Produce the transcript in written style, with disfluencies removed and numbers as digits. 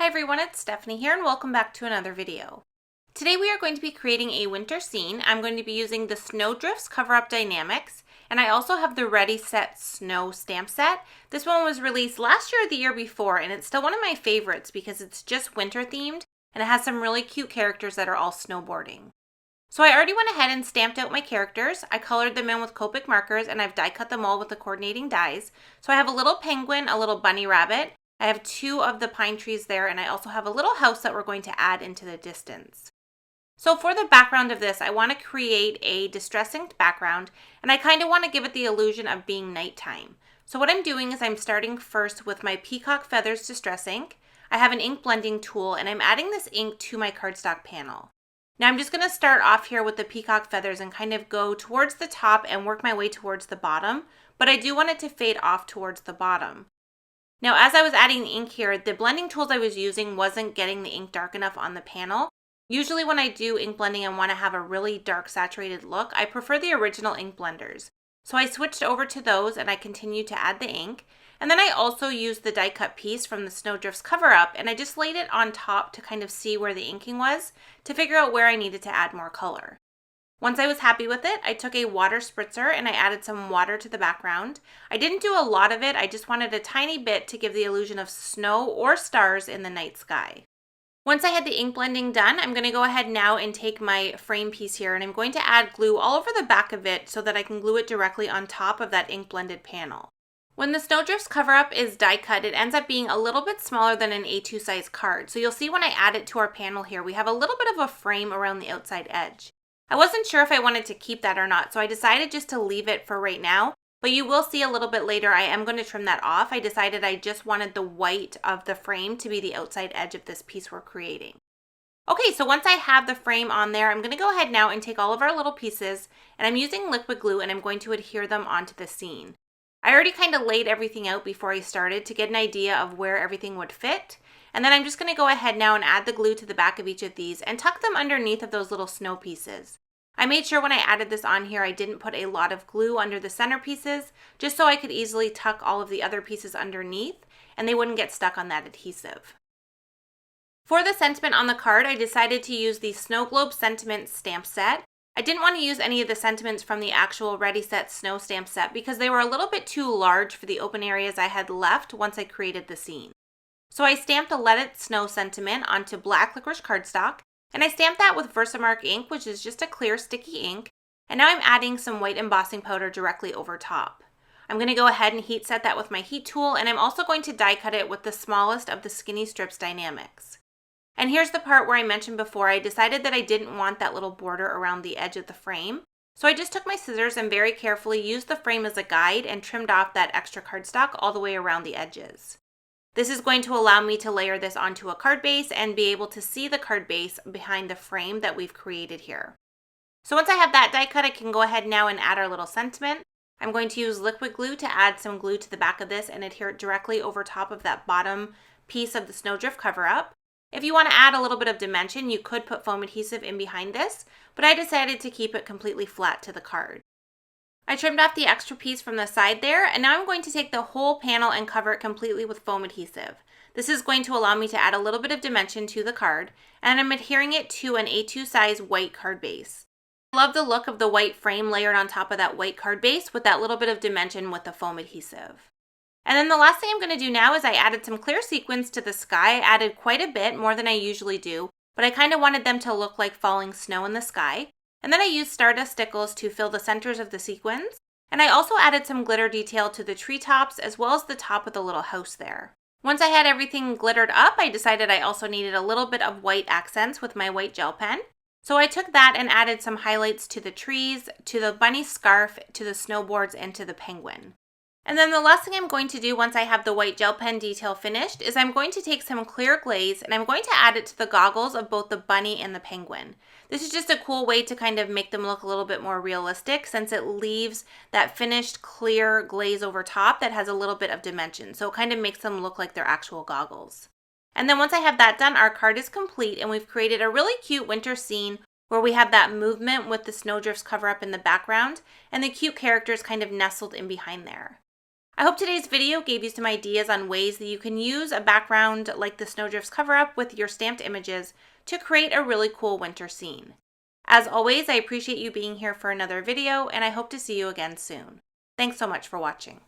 Hi everyone, it's Stephanie here and welcome back to another video. Today we are going to be creating a winter scene. I'm going to be using the Snow Drifts Cover-Up Die-namics, and I also have the Ready Set Snow stamp set. This one was released last year or the year before, and it's still one of my favorites because it's just winter themed and it has some really cute characters that are all snowboarding. So I already went ahead and stamped out my characters. I colored them in with Copic markers and I've die cut them all with the coordinating dies. So I have a little penguin, a little bunny rabbit, I have two of the pine trees there, and I also have a little house that we're going to add into the distance. So for the background of this, I want to create a distress inked background, and I kind of want to give it the illusion of being nighttime. So what I'm doing is I'm starting first with my Peacock Feathers Distress Ink. I have an ink blending tool, and I'm adding this ink to my cardstock panel. Now I'm just going to start off here with the peacock feathers and kind of go towards the top and work my way towards the bottom, but I do want it to fade off towards the bottom. Now, as I was adding the ink here, the blending tools I was using wasn't getting the ink dark enough on the panel. Usually when I do ink blending and want to have a really dark saturated look, I prefer the original ink blenders. So I switched over to those and I continued to add the ink. And then I also used the die cut piece from the Snow Drifts Cover-Up and I just laid it on top to kind of see where the inking was to figure out where I needed to add more color. Once I was happy with it, I took a water spritzer and I added some water to the background. I didn't do a lot of it, I just wanted a tiny bit to give the illusion of snow or stars in the night sky. Once I had the ink blending done, I'm going to go ahead now and take my frame piece here and I'm going to add glue all over the back of it so that I can glue it directly on top of that ink blended panel. When the Snow Drifts Cover-Up is die cut, it ends up being a little bit smaller than an A2 size card. So you'll see when I add it to our panel here, we have a little bit of a frame around the outside edge. I wasn't sure if I wanted to keep that or not, so I decided just to leave it for right now, but you will see a little bit later I am going to trim that off. I decided I just wanted the white of the frame to be the outside edge of this piece we're creating. Okay, so once I have the frame on there, I'm going to go ahead now and take all of our little pieces, and I'm using liquid glue and I'm going to adhere them onto the scene. I already kind of laid everything out before I started to get an idea of where everything would fit. And then I'm just going to go ahead now and add the glue to the back of each of these and tuck them underneath of those little snow pieces. I made sure when I added this on here I didn't put a lot of glue under the center pieces just so I could easily tuck all of the other pieces underneath and they wouldn't get stuck on that adhesive. For the sentiment on the card, I decided to use the Snow Globe Sentiment stamp set. I didn't want to use any of the sentiments from the actual Ready Set Snow stamp set because they were a little bit too large for the open areas I had left once I created the scene. So I stamped a Let It Snow sentiment onto black licorice cardstock, and I stamped that with Versamark ink, which is just a clear sticky ink, and now I'm adding some white embossing powder directly over top. I'm going to go ahead and heat set that with my heat tool, and I'm also going to die cut it with the smallest of the Skinny Strips Die-namics. And here's the part where I mentioned before, I decided that I didn't want that little border around the edge of the frame, so I just took my scissors and very carefully used the frame as a guide and trimmed off that extra cardstock all the way around the edges. This is going to allow me to layer this onto a card base and be able to see the card base behind the frame that we've created here. So once I have that die cut, I can go ahead now and add our little sentiment. I'm going to use liquid glue to add some glue to the back of this and adhere it directly over top of that bottom piece of the Snow Drift Cover-Up. If you want to add a little bit of dimension, you could put foam adhesive in behind this, but I decided to keep it completely flat to the card. I trimmed off the extra piece from the side there, and now I'm going to take the whole panel and cover it completely with foam adhesive. This is going to allow me to add a little bit of dimension to the card, and I'm adhering it to an A2 size white card base. I love the look of the white frame layered on top of that white card base with that little bit of dimension with the foam adhesive. And then the last thing I'm going to do now is I added some clear sequins to the sky. I added quite a bit, more than I usually do, but I kind of wanted them to look like falling snow in the sky. And then I used Stardust stickles to fill the centers of the sequins. And I also added some glitter detail to the treetops as well as the top of the little house there. Once I had everything glittered up, I decided I also needed a little bit of white accents with my white gel pen. So I took that and added some highlights to the trees, to the bunny scarf, to the snowboards, and to the penguin. And then the last thing I'm going to do once I have the white gel pen detail finished is I'm going to take some clear glaze and I'm going to add it to the goggles of both the bunny and the penguin. This is just a cool way to kind of make them look a little bit more realistic since it leaves that finished clear glaze over top that has a little bit of dimension. So it kind of makes them look like they're actual goggles. And then once I have that done, our card is complete and we've created a really cute winter scene where we have that movement with the Snow Drifts Cover-Up in the background and the cute characters kind of nestled in behind there. I hope today's video gave you some ideas on ways that you can use a background like the Snow Drifts Cover-Up with your stamped images to create a really cool winter scene. As always, I appreciate you being here for another video, and I hope to see you again soon. Thanks so much for watching.